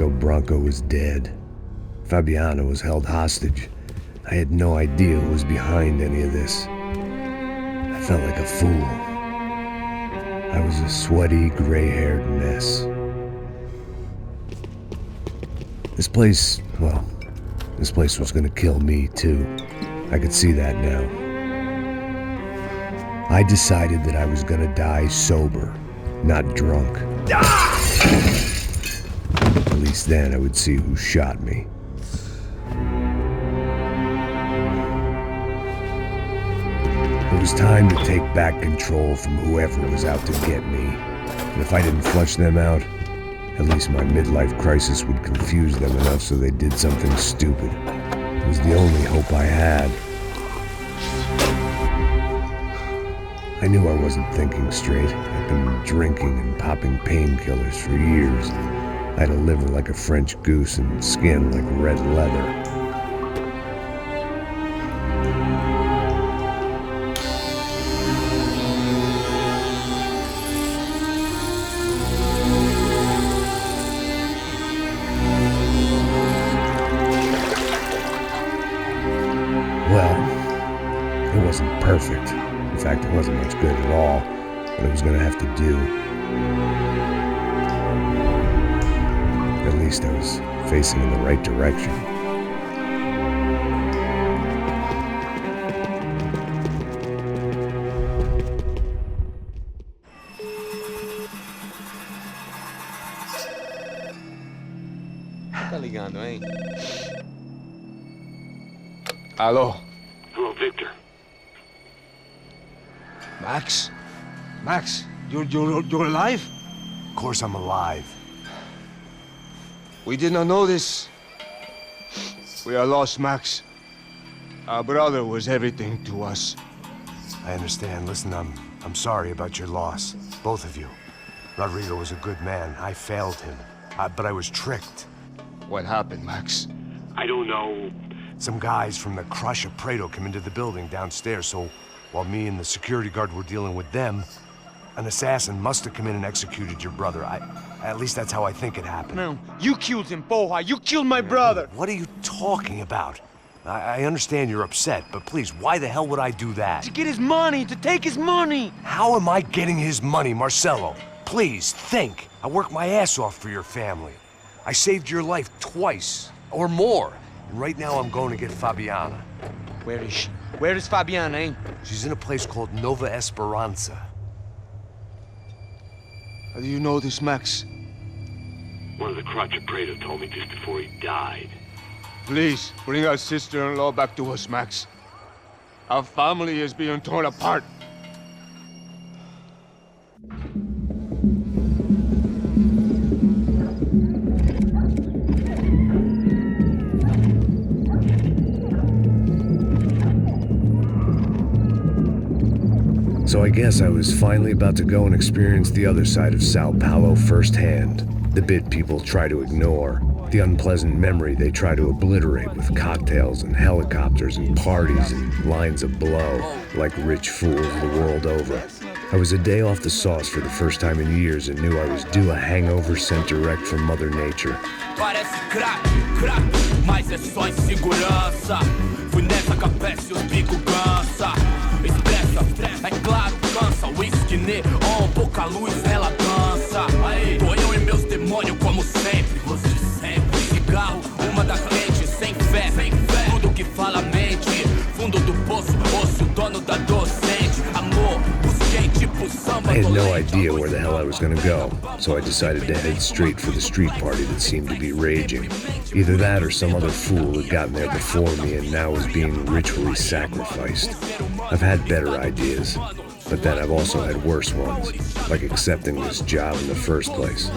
Rodrigo Branco was dead. Fabiana was held hostage. I had no idea who was behind any of this. I felt like a fool. I was a sweaty, gray-haired mess. This place was gonna kill me too. I could see that now. I decided that I was gonna die sober, not drunk. At least then I would see who shot me. It was time to take back control from whoever was out to get me. And if I didn't flush them out, at least my midlife crisis would confuse them enough so they did something stupid. It was the only hope I had. I knew I wasn't thinking straight. I'd been drinking and popping painkillers for years. I had a liver like a French goose and skin like red leather. Well, it wasn't perfect. In fact, it wasn't much good at all, but it was gonna have to do. At least I was facing in the right direction. Tá ligando, hein? Alô? Hello, Victor. Max? Max, you're alive? Of course I'm alive. We did not know this. We are lost, Max. Our brother was everything to us. I understand. Listen, I'm sorry about your loss. Both of you. Rodrigo was a good man. I failed him. But I was tricked. What happened, Max? I don't know. Some guys from the Crush of Prado came into the building downstairs, so while me and the security guard were dealing with them, an assassin must have come in and executed your brother. At least that's how I think it happened. No, you killed him, Porra. You killed my brother. What are you talking about? I understand you're upset, but please, why the hell would I do that? To get his money, to take his money. How am I getting his money, Marcelo? Please, think. I worked my ass off for your family. I saved your life twice, or more. And right now I'm going to get Fabiana. Where is she? Where is Fabiana, eh? She's in a place called Nova Esperança. How do you know this, Max? One of the Crotch of Prado told me just before he died. Please, bring our sister-in-law back to us, Max. Our family is being torn apart. So I guess I was finally about to go and experience the other side of Sao Paulo firsthand. The bit people try to ignore. The unpleasant memory they try to obliterate with cocktails and helicopters and parties and lines of blow, like rich fools the world over. I was a day off the sauce for the first time in years and knew I was due a hangover sent direct from Mother Nature. Parece crack, mas é só insegurança. Fui nessa capeste, os bico cansa. Expressa, é claro, cansa. Whisky, neon, pouca luz, ela dança. Tô eu e meus demônios como sempre. Você sempre. Cigarro, uma da frente, sem fé. Tudo que fala mente. Fundo do poço, osso, dono da docente. Amor, busquei tipo samba. I had no idea where the hell I was gonna go, so I decided to head straight for the street party that seemed to be raging. Either that or some other fool had gotten there before me and now was being ritually sacrificed. I've had better ideas, but then I've also had worse ones, like accepting this job in the first place.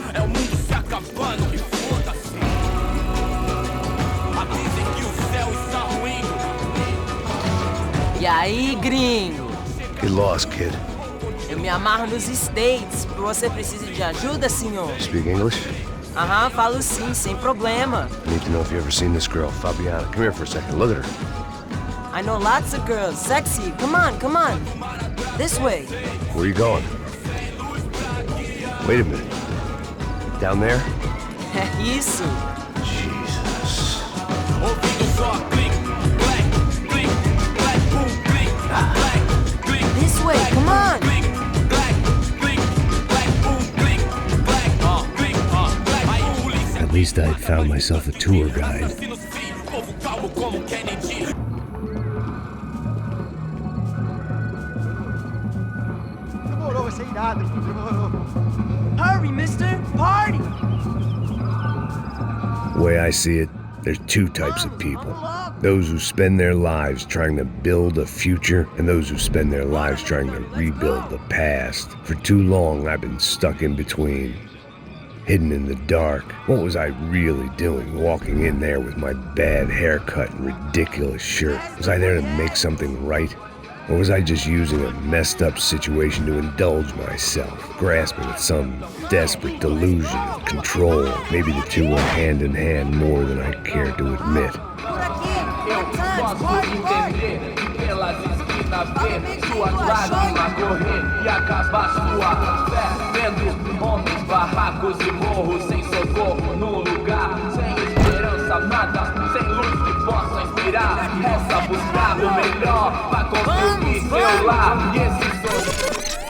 E aí, gringo? Get lost, kid. Eu me amarro nos States. Você precisa de ajuda, senhor? Speak English? Aham, falo sim, sem problema. I need to know if you've ever seen this girl, Fabiana. Come here for a second. Look at her. I know lots of girls. Sexy. Come on, come on. This way. Where are you going? Wait a minute. Down there? É isso. Jesus. Ouvindo só clique, clack, clique, clack, boom, clique, clack, clique. This way, come on. Clique, clack, clique, clack, boom, clique, clack, clique, clack. Aí polícia. At least I'd found myself a tour guide. Assassinos frios, povo calmo como Kennedy. Demorou, vai ser irado, demorou. Hurry, mister. Party. The way I see it, there's two types of people. Those who spend their lives trying to build a future, and those who spend their lives trying to rebuild the past. For too long, I've been stuck in between. Hidden in the dark. What was I really doing walking in there with my bad haircut and ridiculous shirt? Was I there to make something right? Or was I just using a messed up situation to indulge myself, grasping at some desperate delusion of control? Maybe the two went hand in hand more than I cared to admit. Eu posso entender que pelas esquinas ver suas lágrimas correr e acabar sua fé. Vendo homens, barracos e morros sem socorro no lugar, sem esperança, nada, sem luz que possa inspirar. Resta buscar o melhor pra construir seu lar. E esse sou.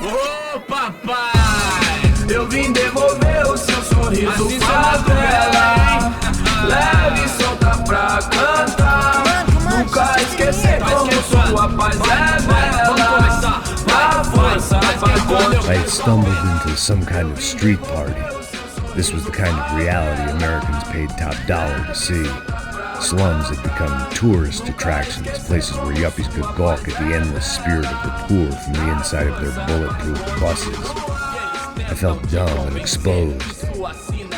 Ô papai, eu vim devolver o seu sorriso favela. Leve e solta pra cantar. Nunca esquecer como sua paz é bela. A força I had stumbled into some kind of street party. This was the kind of reality Americans paid top dollar to see. Slums had become tourist attractions, places where yuppies could gawk at the endless spirit of the poor from the inside of their bulletproof buses. I felt dumb and exposed.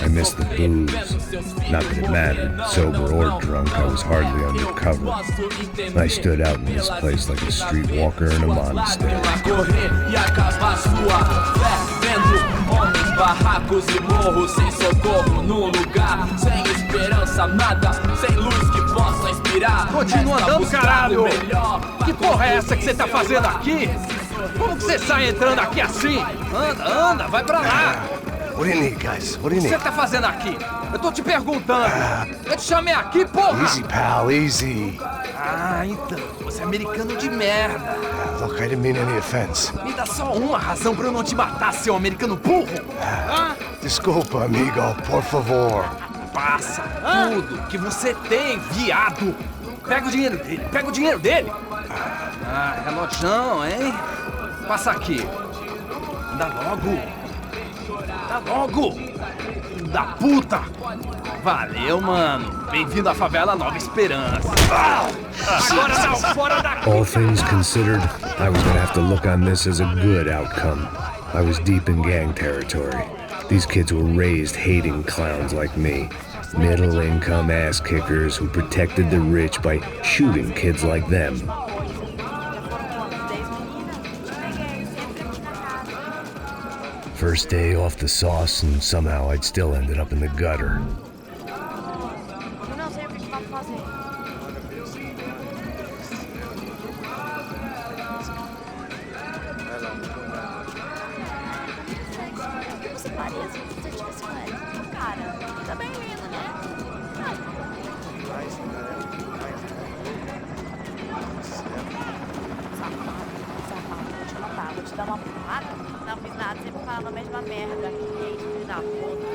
I missed the booze. Not that it mattered, sober or drunk, I was hardly undercover. I stood out in this place like a streetwalker in a monastery. Barracos e morros sem socorro no lugar, sem esperança, nada, sem luz que possa inspirar. Continua andando, caralho! Que porra é essa que você tá fazendo aqui? Como que você sai entrando aqui assim? Anda, vai pra lá! What do you need, guys? What do O you que você need? tá fazendo aqui? Eu tô te perguntando! Eu te chamei aqui, porra! Easy, pal, easy. Ah, então, você é americano de merda! Look, I didn't mean any offense. Me dá só uma razão pra eu não te matar, seu americano burro! Desculpa, amigo, por favor. Passa tudo que você tem, viado! Pega o dinheiro dele! Ah, relojão, hein? Passa aqui! Dá logo! Filho da puta! Valeu, mano! Bem-vindo à favela Nova Esperança! Agora não, fora daqui! All things considered, I was gonna have to look on this as a good outcome. I was deep in gang territory. These kids were raised hating clowns like me. Middle-income ass-kickers who protected the rich by shooting kids like them. First day off the sauce, and somehow I'd still ended up in the gutter. Eu não sei o que vamos fazer. Você parece se você tivesse com ele. Cara, tá bem lindo, né? Safado, vou te matar, vou te dar uma porrada. Não fiz nada, sempre falando a mesma merda. Ei, filho da puta.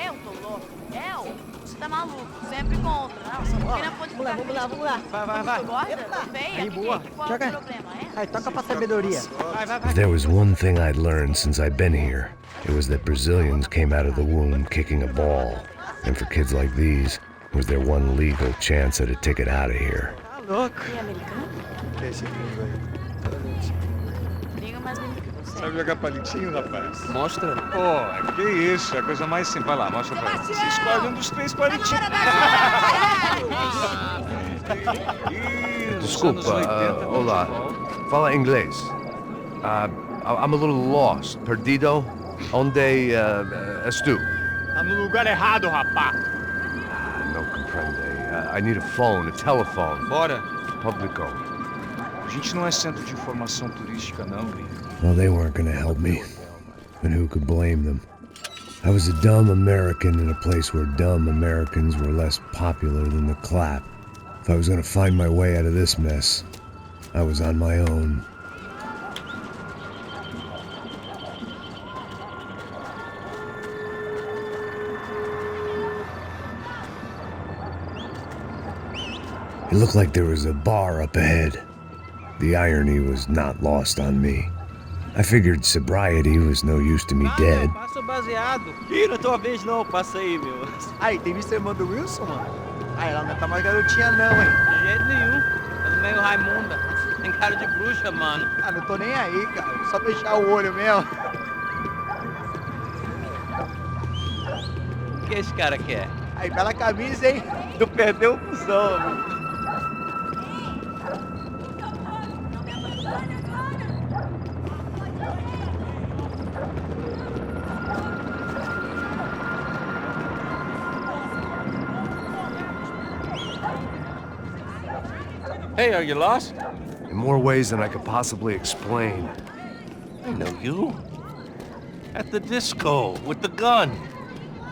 Eu tô louco? Eu? Você tá maluco? Sempre contra. Não, só porque não pode ficar. Vamos lá. Vai. Tu gosta? Tô feia? Aí, boa. Qual é o problema, é? Aí, toca pra sabedoria. If there was one thing I'd learned since I'd been here, it was that Brazilians came out of the womb kicking a ball. And for kids like these, it was their one legal chance at a ticket out of here. Tá louco. E americano? Que é esse gringo aí? Gringo mais bonito que você. Sabe jogar palitinho, rapaz? Mostra. Pô, que isso, é a coisa mais simples. Vai lá, mostra pra ele. Você escolhe um dos 3 palitinhos. Desculpa, olá. Fala inglês. I'm a little lost. Perdido? Onde estou? Tá no lugar errado, rapá. Não compreende. I need a phone, a telephone. Bora. Publico. A gente não é centro de informação turística, não, gringo. Well, they weren't gonna help me. And who could blame them? I was a dumb American in a place where dumb Americans were less popular than the clap. If I was gonna find my way out of this mess, I was on my own. It looked like there was a bar up ahead. The irony was not lost on me. I figured sobriety was no use to me dead. Passa o baseado. Ih, não é tua vez não, passa aí, meu. Aí, tem visto a irmã do Wilson, mano? Aí, ela não tá mais garotinha não, hein? De jeito nenhum. Tá meio Raimunda. Tem cara de bruxa, mano. Ah, não tô nem aí, cara. Só fechar o olho mesmo. O que esse cara quer? Aí, bela camisa, hein? Tu perdeu o cuzão, mano. Hey, are you lost? In more ways than I could possibly explain. I know you. At the disco, with the gun.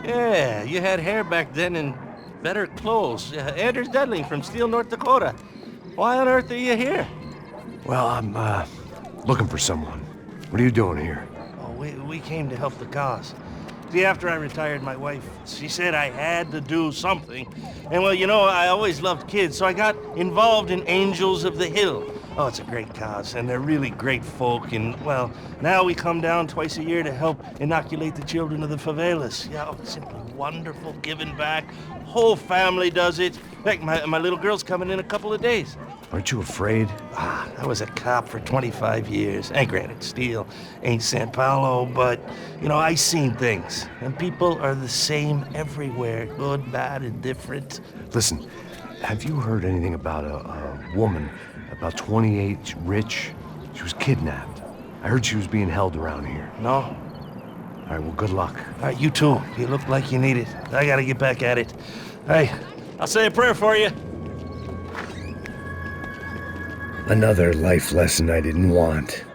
Yeah, you had hair back then and better clothes. Anders Dudley from Steele, North Dakota. Why on earth are you here? Well, I'm, looking for someone. What are you doing here? Oh, we came to help the cause. See, after I retired, my wife, she said I had to do something. And well, you know, I always loved kids, so I got involved in Angels of the Hill. Oh, it's a great cause, and they're really great folk, and well, now we come down twice a year to help inoculate the children of the favelas. Yeah, oh, it's simply wonderful, giving back. Whole family does it. In fact, my little girl's coming in a couple of days. Aren't you afraid? I was a cop for 25 years. And granted, Steele ain't San Paulo, but, you know, I seen things. And people are the same everywhere, good, bad, and different. Listen, have you heard anything about a woman, about 28, rich? She was kidnapped. I heard she was being held around here. No? All right, well, good luck. All right, you too. You look like you need it. I gotta get back at it. Hey, I'll say a prayer for you. Another life lesson I didn't want.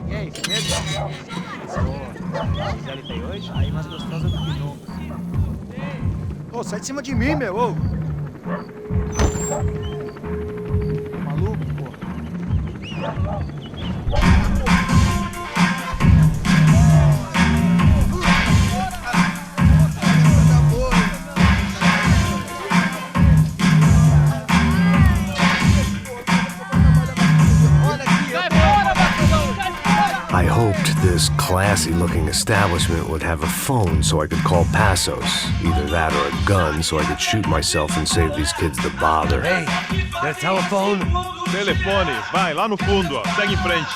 E aí, beleza? Gisele tem hoje? Aí mais gostosa do que nunca. Ô, sai de cima de mim, meu! Ô. Maluco, pô. I hoped this classy-looking establishment would have a phone so I could call Passos. Either that or a gun so I could shoot myself and save these kids the bother. Hey, got a telephone? Telefone, vai, lá no fundo, ó. Segue em frente.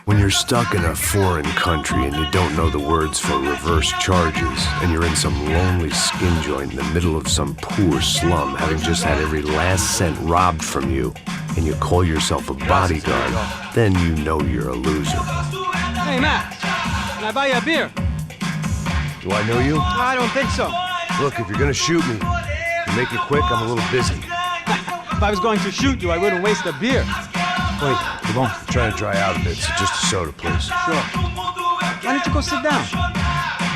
When you're stuck in a foreign country and you don't know the words for reverse charges, and you're in some lonely skin joint in the middle of some poor slum, having just had every last cent robbed from you, and you call yourself a bodyguard, then you know you're a loser. Hey, Matt, can I buy you a beer? Do I know you? I don't think so. Look, if you're gonna shoot me, to make it quick, I'm a little busy. If I was going to shoot you, I wouldn't waste a beer. Wait, come on. I'm trying to dry out a bit, so just a soda, please. Sure. Why don't you go sit down?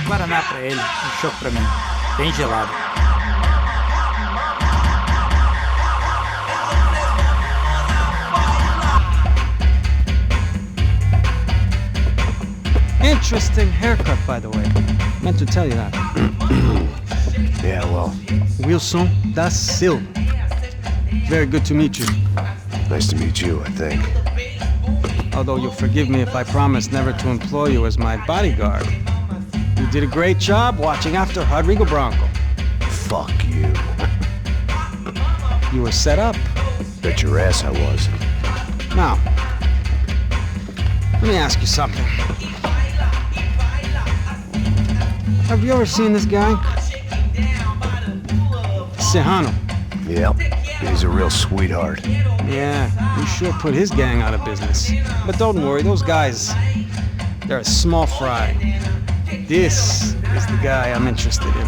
Guaraná pra ele, chopp pra mim. Bem gelado. Interesting haircut, by the way. Meant to tell you that. Yeah, well, Wilson da Silva. Very good to meet you. nice to meet you, I think. Although you'll forgive me if I promise never to employ you as my bodyguard. You did a great job watching after Rodrigo Branco. Fuck you. You were set up. Bet your ass I was. Now, let me ask you something. Have you ever seen this guy? Serrano. Yep, he's a real sweetheart. Yeah, you sure put his gang out of business. But don't worry, those guys, they're a small fry. This is the guy I'm interested in.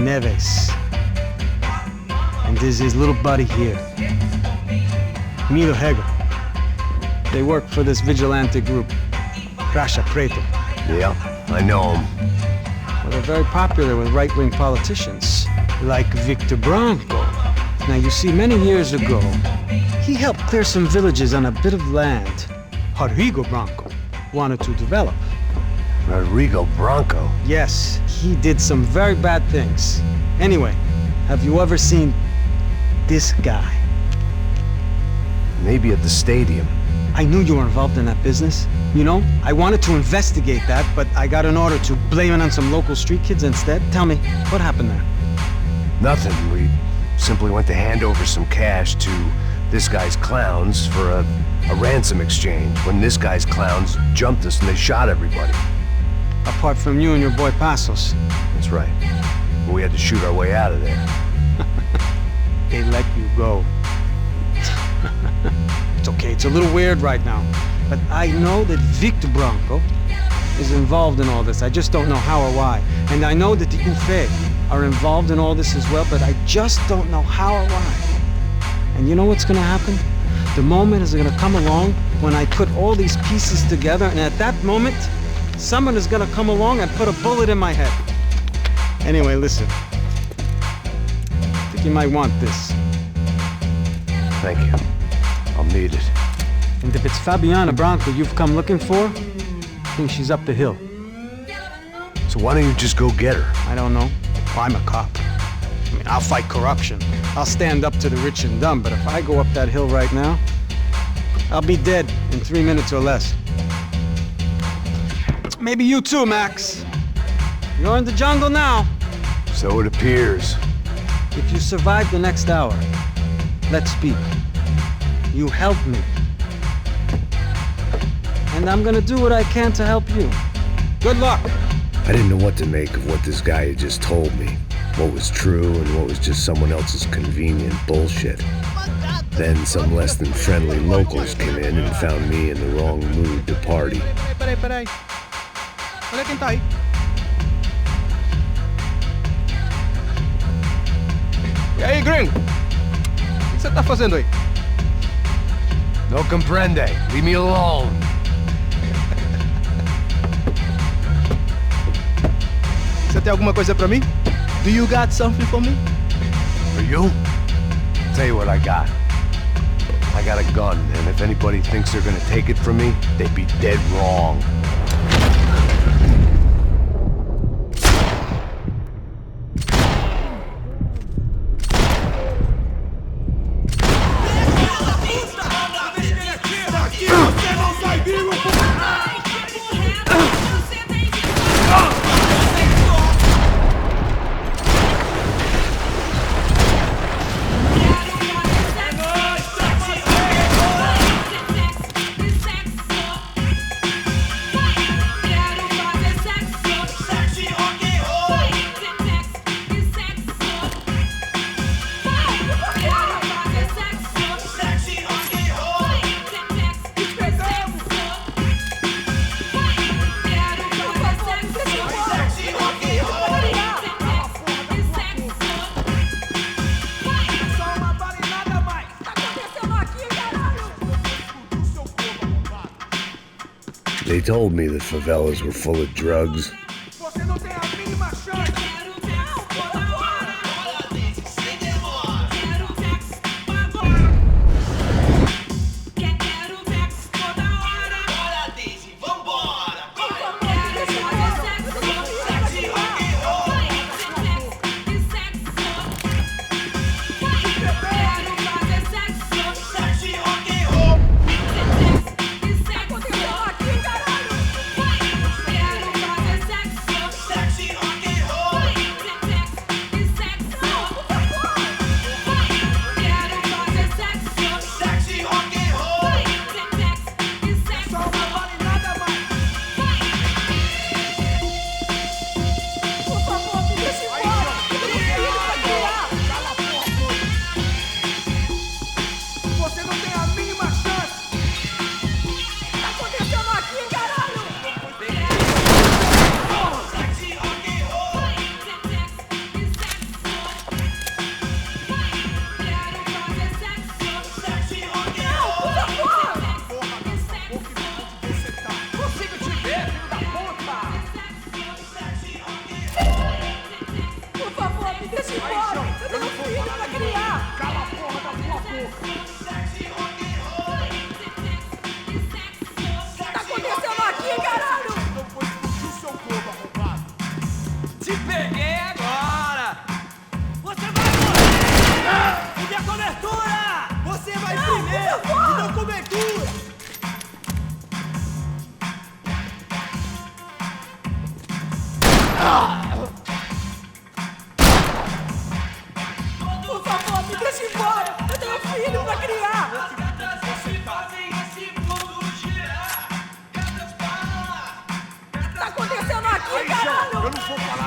Neves. And this is his little buddy here. Milo Hegel. They work for this vigilante group, Racha Preto. Yeah, I know him. Well, they're very popular with right-wing politicians, like Victor Branco. Now, you see, many years ago, he helped clear some villages on a bit of land Rodrigo Branco wanted to develop. Rodrigo Branco? Yes, he did some very bad things. Anyway, have you ever seen this guy? Maybe at the stadium. I knew you were involved in that business. You know, I wanted to investigate that, but I got an order to blame it on some local street kids instead. Tell me, what happened there? Nothing. We simply went to hand over some cash to this guy's clowns for a ransom exchange when this guy's clowns jumped us and they shot everybody. Apart from you and your boy Passos. That's right. We had to shoot our way out of there. They let you go. It's okay, it's a little weird right now. But I know that Victor Branco is involved in all this. I just don't know how or why. And I know that the UFE are involved in all this as well, but I just don't know how or why. And you know what's gonna happen? The moment is gonna come along when I put all these pieces together, and at that moment, someone is gonna come along and put a bullet in my head. Anyway, listen. I think you might want this. Thank you. I'll need it. And if it's Fabiana Branco you've come looking for, I think she's up the hill. So why don't you just go get her? I don't know. Well, I'm a cop. I mean, I'll fight corruption. I'll stand up to the rich and dumb, but if I go up that hill right now, I'll be dead in 3 minutes or less. Maybe you too, Max. You're in the jungle now. So it appears. If you survive the next hour, let's speak. You help me. And I'm gonna do what I can to help you. Good luck. I didn't know what to make of what this guy had just told me. What was true and what was just someone else's convenient bullshit. Then some less than friendly locals came in and found me in the wrong mood to party. Peraí. Olha quem tá aí. E aí, gringo? O que você tá fazendo aí? No comprende. Leave me alone. Você tem alguma coisa pra mim? Do you got something for me? For you? Tell you what I got. I got a gun, and if anybody thinks they're gonna take it from me, they'd be dead wrong. They told me the favelas were full of drugs.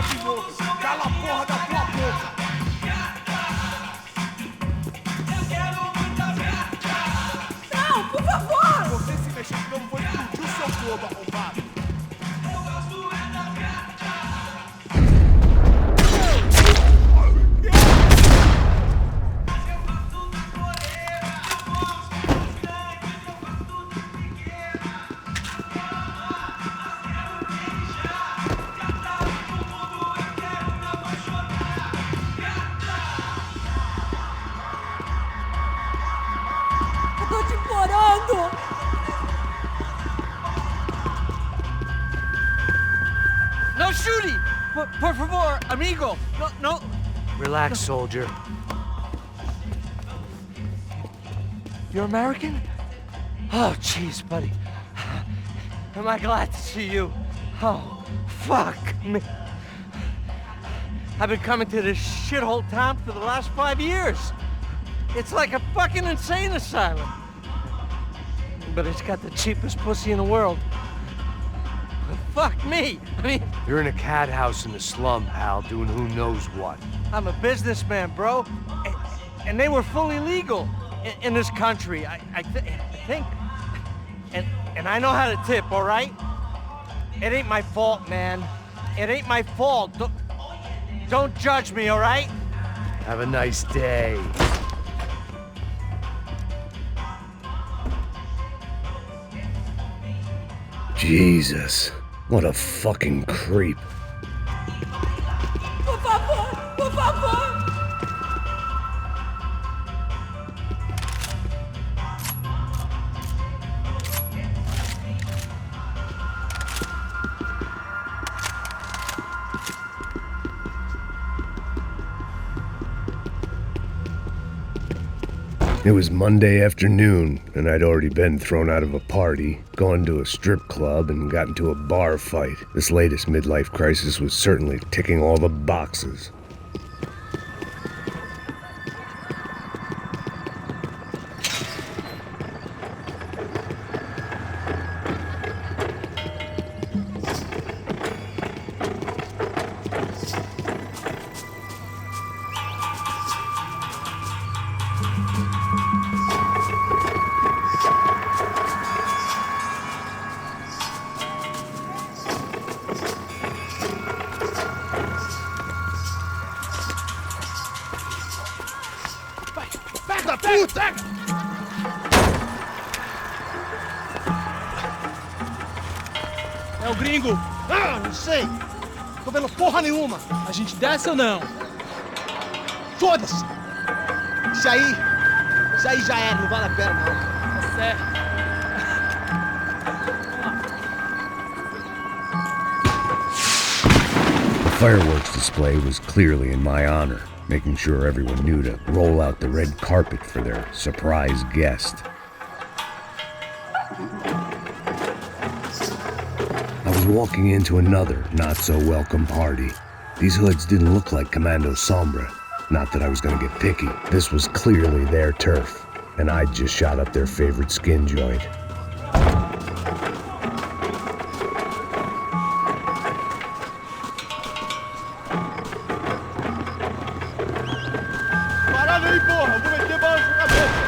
de novo. Cala a porra da tua boca. Não, por favor! Você se mexer de novo, vou explodir o seu globo, arrombado. No shooting! Por favor, amigo! No. Relax, soldier. You're American? Oh, jeez, buddy. Am I glad to see you? Oh, fuck me. I've been coming to this shithole town for the last 5 years. It's like a fucking insane asylum. But it's got the cheapest pussy in the world. Fuck me! I mean... You're in a cat house in the slum, pal, doing who knows what. I'm a businessman, bro. And they were fully legal in this country, I think. And I know how to tip, all right? It ain't my fault, man. It ain't my fault. Don't judge me, all right? Have a nice day. Jesus, what a fucking creep. Por favor, por favor! It was Monday afternoon, and I'd already been thrown out of a party, gone to a strip club, and got into a bar fight. This latest midlife crisis was certainly ticking all the boxes. É o gringo! Ah, não sei! Tô vendo porra nenhuma! A gente desce ou não? Foda-se! Isso aí já era, não vale a pena não. Tá certo. The fireworks display was clearly in my honor, making sure everyone knew to roll out the red carpet for their surprise guest. I was walking into another not-so-welcome party. These hoods didn't look like Commando Sombra. Not that I was gonna get picky. This was clearly their turf, and I'd just shot up their favorite skin joint. Parada aí, porra! Vou meter bala na sua cabeça!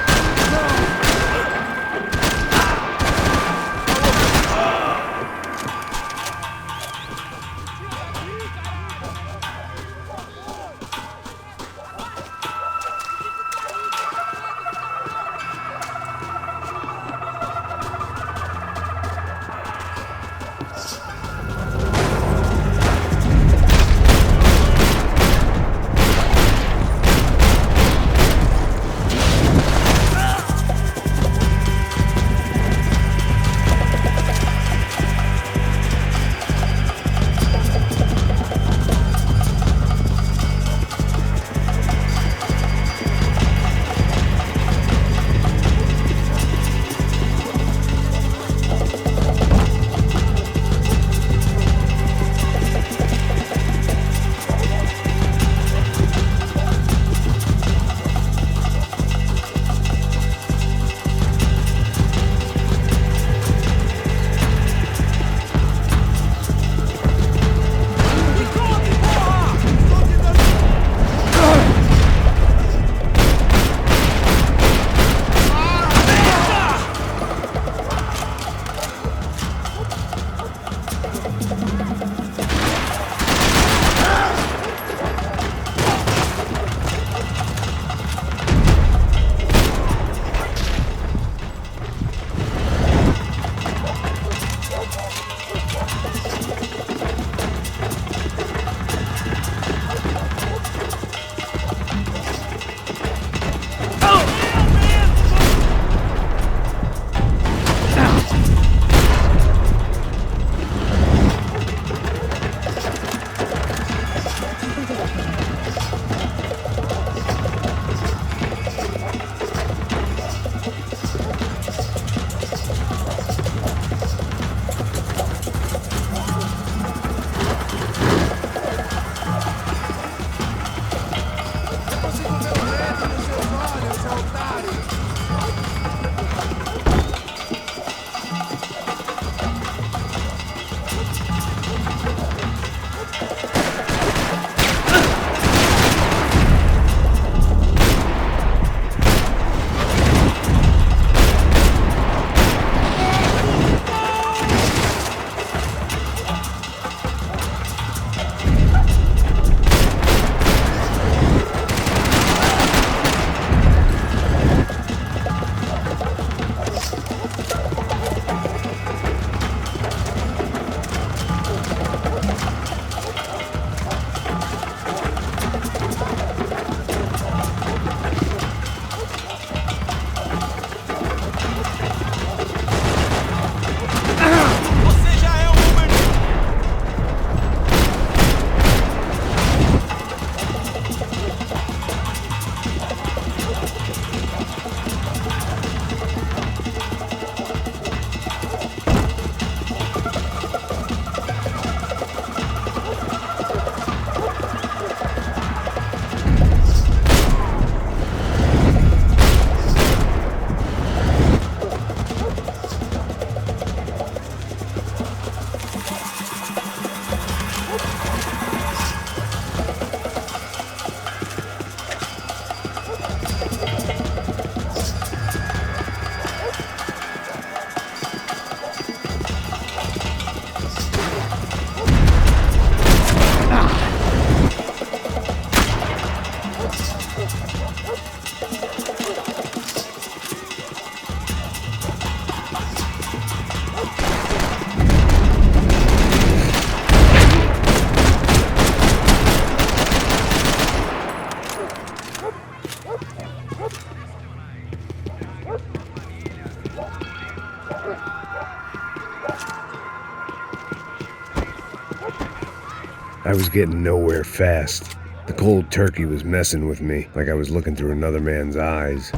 I was getting nowhere fast. The cold turkey was messing with me, like I was looking through another man's eyes.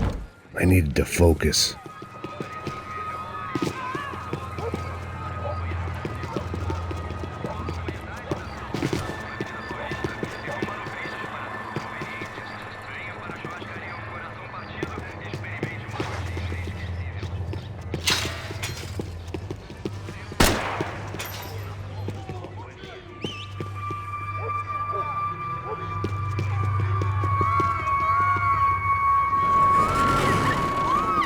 I needed to focus.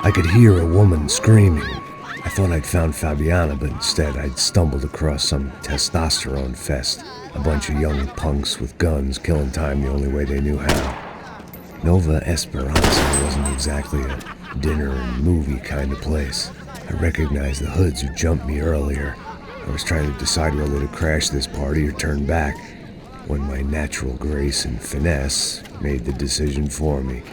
I could hear a woman screaming. I thought I'd found Fabiana, but instead I'd stumbled across some testosterone fest. A bunch of young punks with guns killing time the only way they knew how. Nova Esperança wasn't exactly a dinner and movie kind of place. I recognized the hoods who jumped me earlier. I was trying to decide whether to crash this party or turn back, when my natural grace and finesse made the decision for me.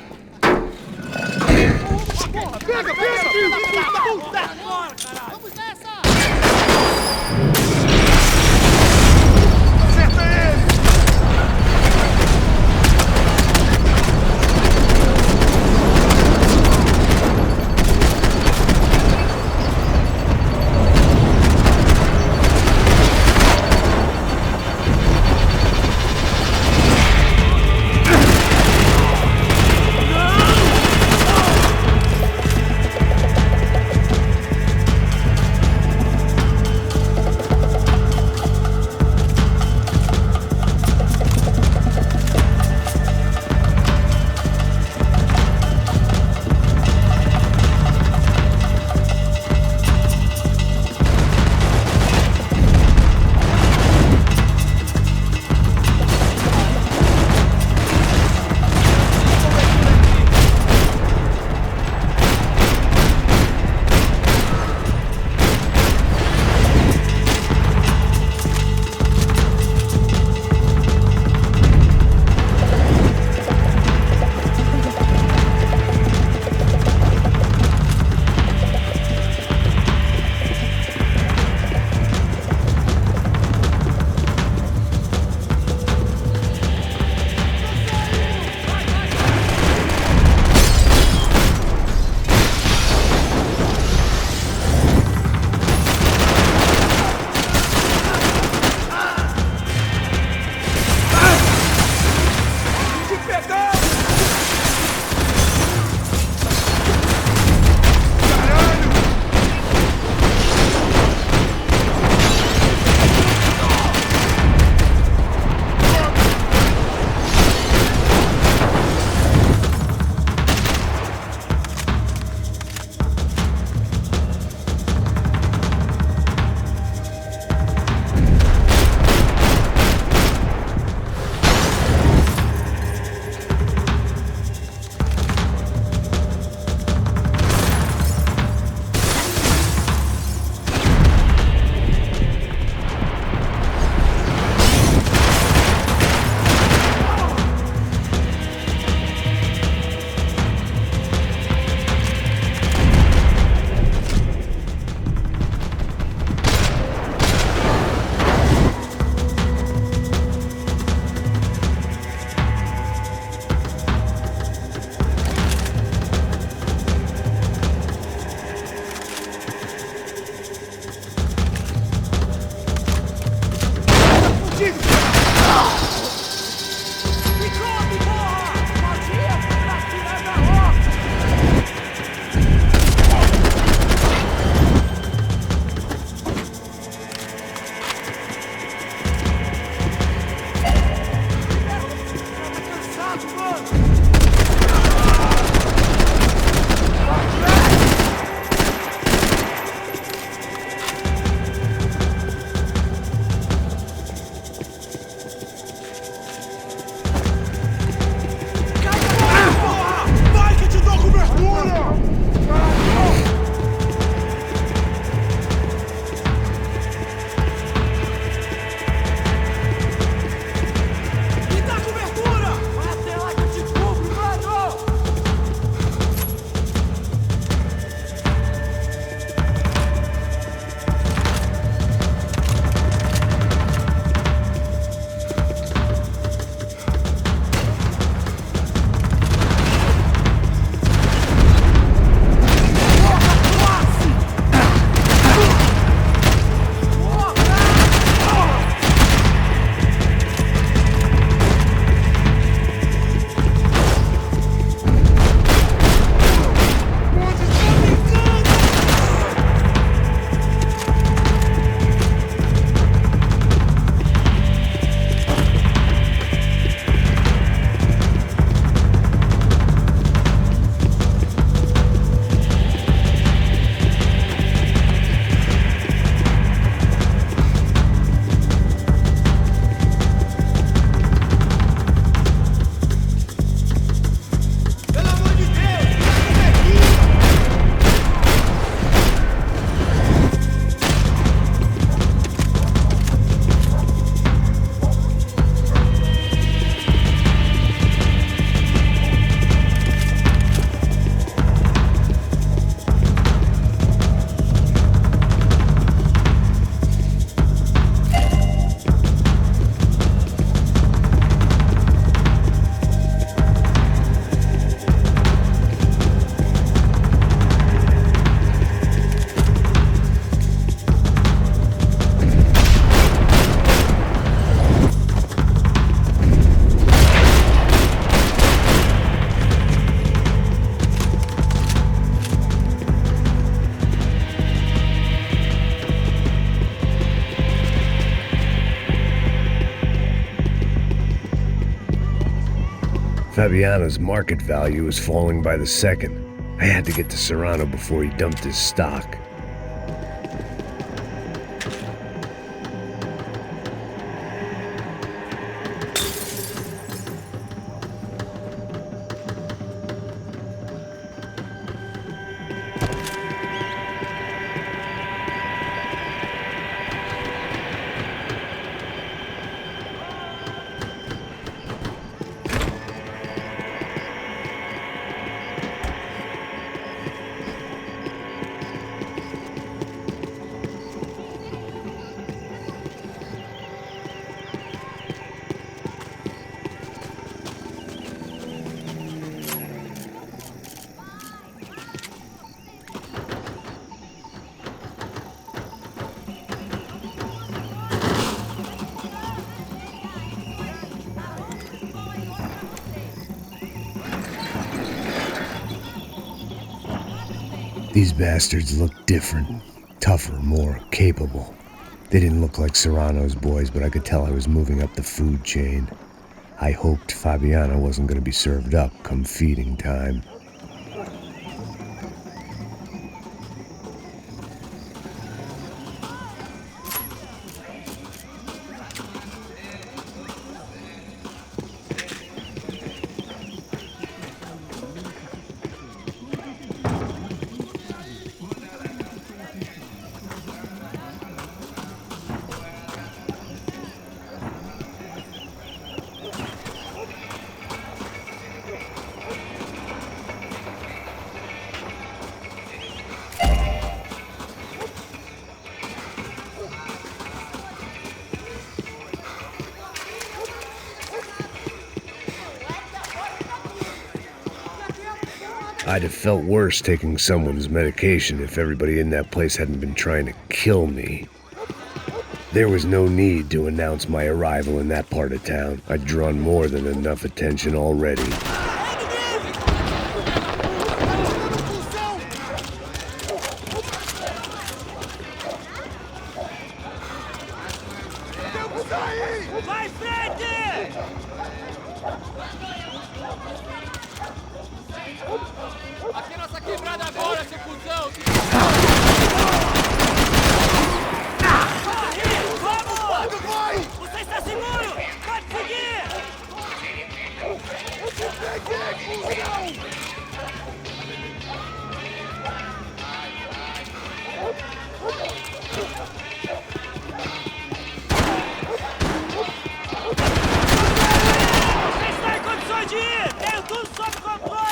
Fabiana's market value was falling by the second. I had to get to Serrano before he dumped his stock. These bastards looked different, tougher, more capable. They didn't look like Serrano's boys, but I could tell I was moving up the food chain. I hoped Fabiana wasn't going to be served up come feeding time. I'd have felt worse taking someone's medication if everybody in that place hadn't been trying to kill me. There was no need to announce my arrival in that part of town. I'd drawn more than enough attention already. Vai frente! Aqui nossa quebrada agora, seu cuzão! Corre! Vamos! Você está seguro! Pode seguir! Você está em condições de ir! Tenho tudo sob controle!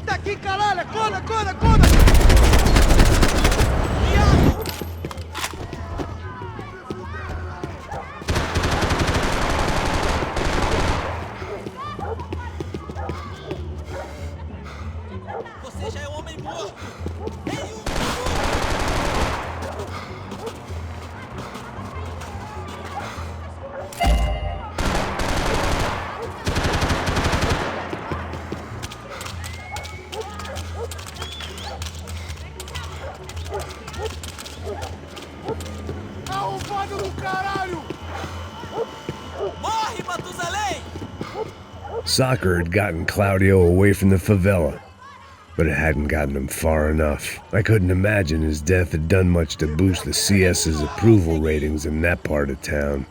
Aqui, caralho! Acorda, acorda, acorda! Você já é um homem morto! Arrombado do caralho! Soccer had gotten Claudio away from the favela, but it hadn't gotten him far enough. I couldn't imagine his death had done much to boost the CS's approval ratings in that part of town.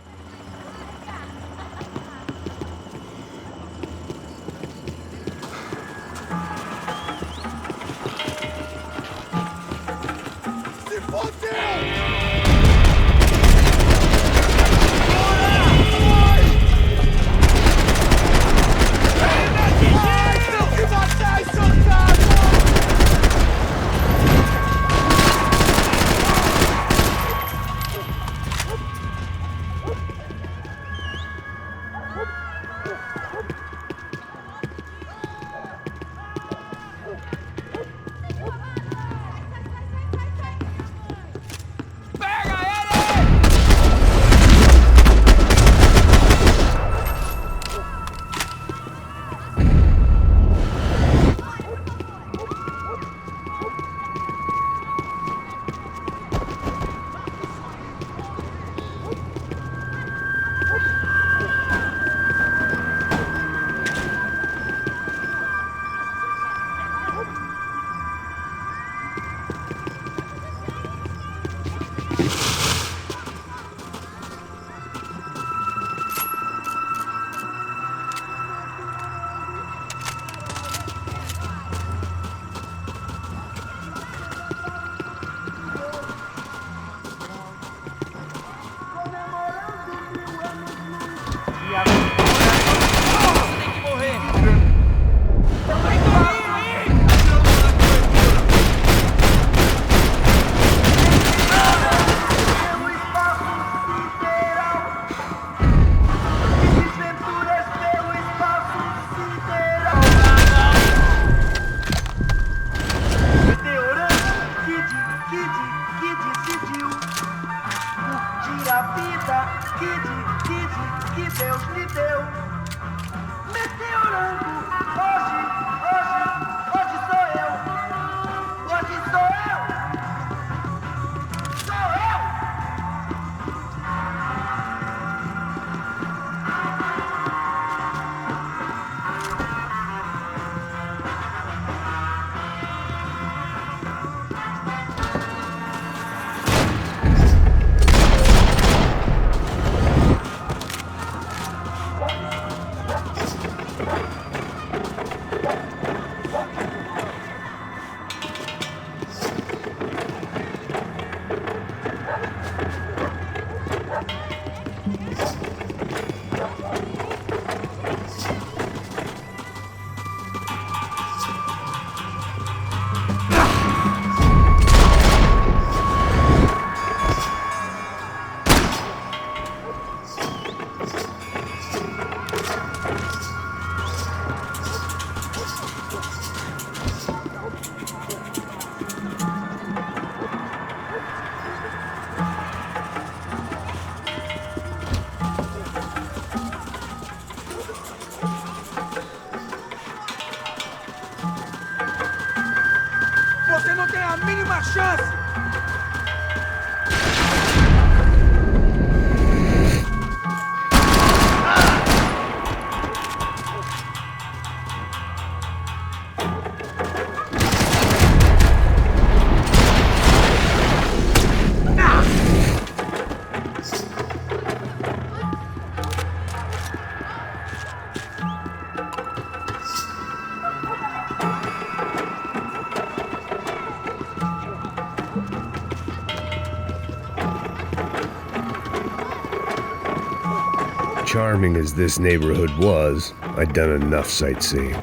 Charming as this neighborhood was, I'd done enough sightseeing.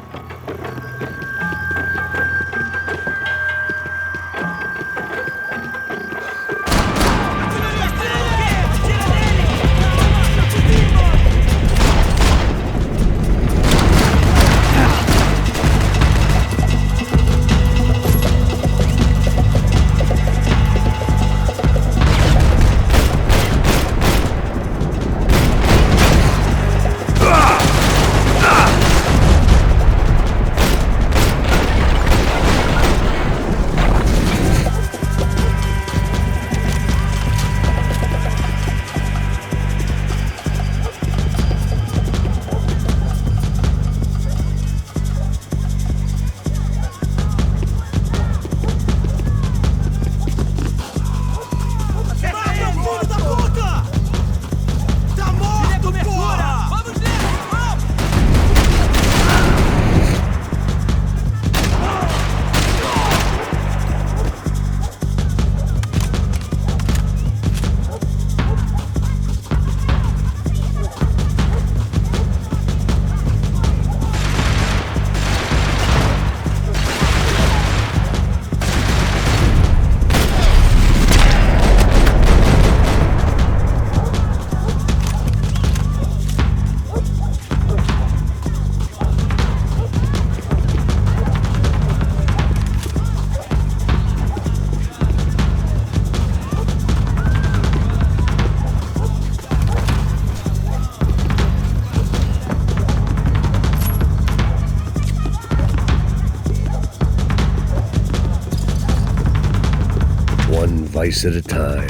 slice at a time.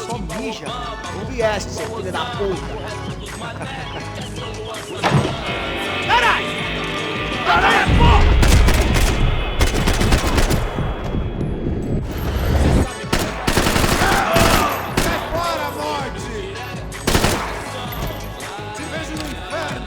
Só mija. Não vieste, seu filho da puta. Caralho! Caralho, porra! Sai fora, morte! Te vejo no inferno!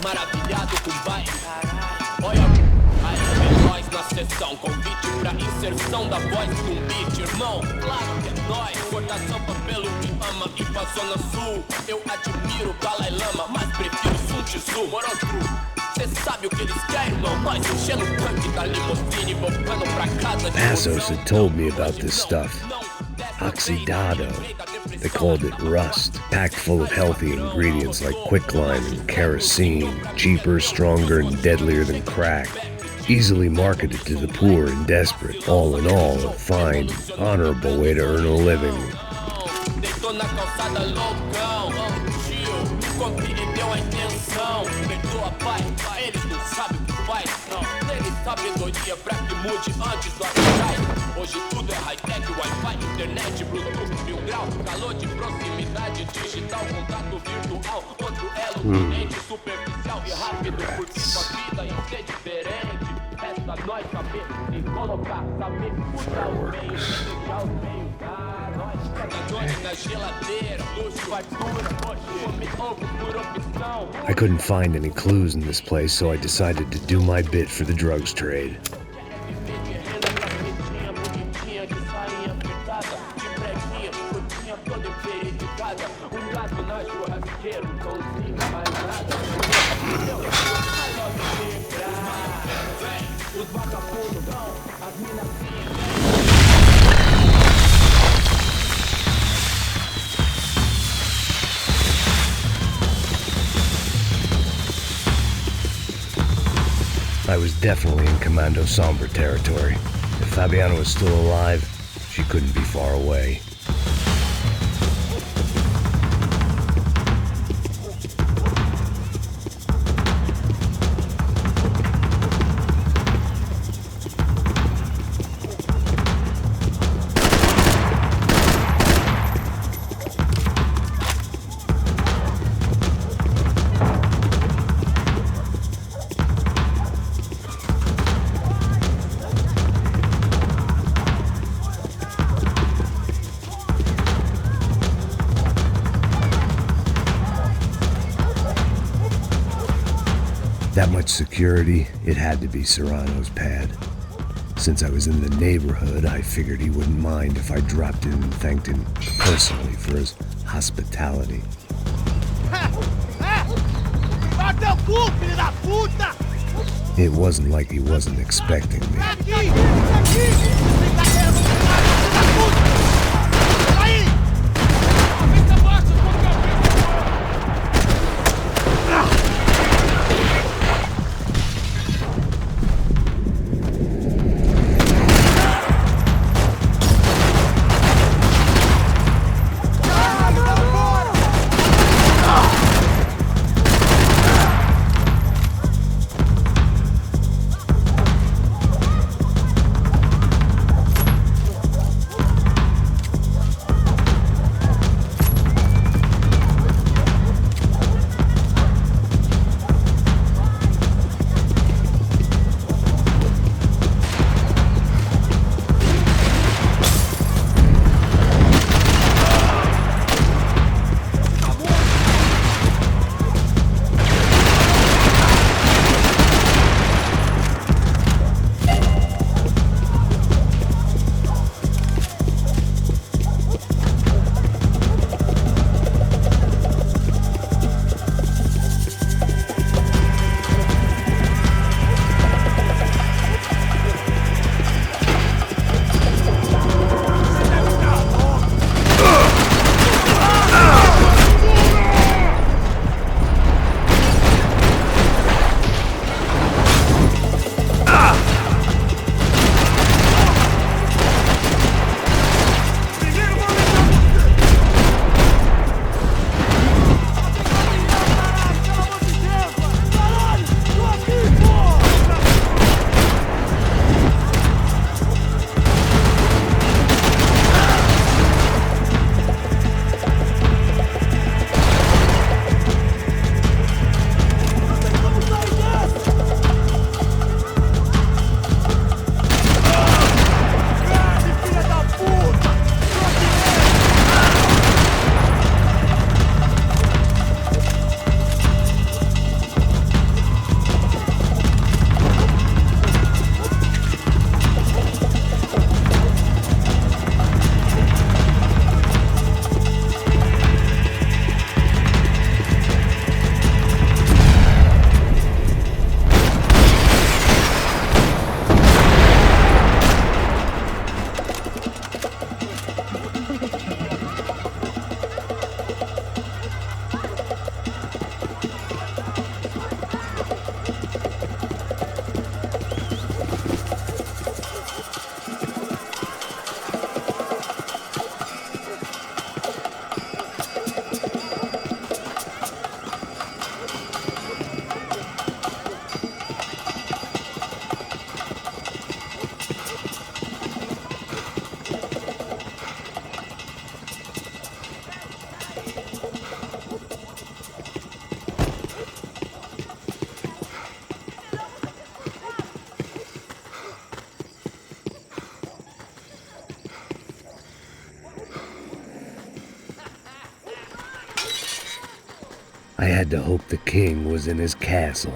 Maravilhado com o baile. Olha aí, nós na sessão. Convite pra inserção da voz com beat, irmão. Claro que é nóis. Cortação pelo que ama e pra zona sul. Eu admiro o Dalai Lama, mas prefiro Sun Tzu. Morotru, cê sabe o que eles querem, irmão? Nós enchendo o tanque da limusine, voltando pra casa de Passos had told me about this stuff. Oxidado. They called it rust, packed full of healthy ingredients like quicklime and kerosene, cheaper, stronger, and deadlier than crack. Easily marketed to the poor and desperate. All in all, a fine, honorable way to earn a living. Sabedoria pra que mude antes do atrás. Hoje tudo é high-tech, Wi-Fi, internet, Bluetooth, mil grau, calor de proximidade, digital, contato virtual, outro elo, cliente superficial e rápido, porque sua vida ia ser diferente. Resta nós saber e colocar, saber usar o meio, deixar os meios, nós pega noite na geladeira, luxo, fartura, come ovo por opção. I couldn't find any clues in this place, so I decided to do my bit for the drugs trade. I was definitely in Commando Sombra territory. If Fabiana was still alive, she couldn't be far away. That much security, it had to be Serrano's pad. Since I was in the neighborhood, I figured he wouldn't mind if I dropped in and thanked him personally for his hospitality. It wasn't like he wasn't expecting me. I had to hope the king was in his castle.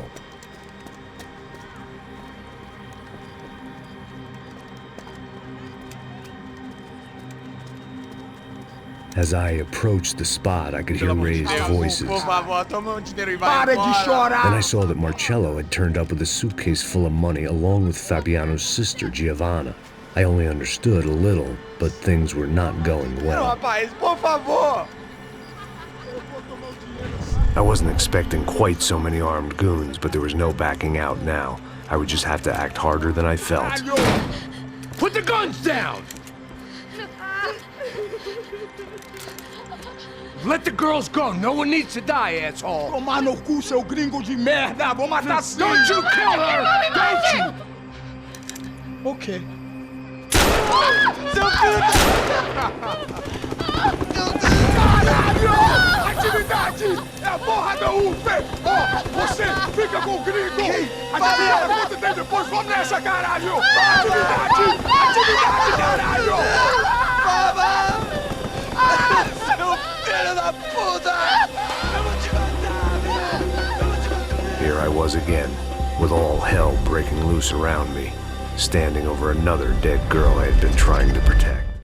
As I approached the spot, I could hear raised voices. Por favor, toma dinheiro e vai embora. Para de chorar! Then I saw that Marcello had turned up with a suitcase full of money along with Fabiano's sister, Giovanna. I only understood a little, but things were not going well. Rapaz, por favor! I wasn't expecting quite so many armed goons, but there was no backing out now. I would just have to act harder than I felt. Put the guns down! Let the girls go. No one needs to die, asshole. Tomar no cu, seu gringo de merda. Vou matar sim. Don't you kill her! Don't you? Okay. Seu filho da... Caralho! Atividade! É a porra da UP! Ó, você fica com o gringo! Adivinha quanto tem depois? Vamos nessa, caralho! Atividade! Atividade, caralho! Seu filho da puta! Eu vou te matar, meu! Here I was again, with all hell breaking loose around me, standing over another dead girl I had been trying to protect.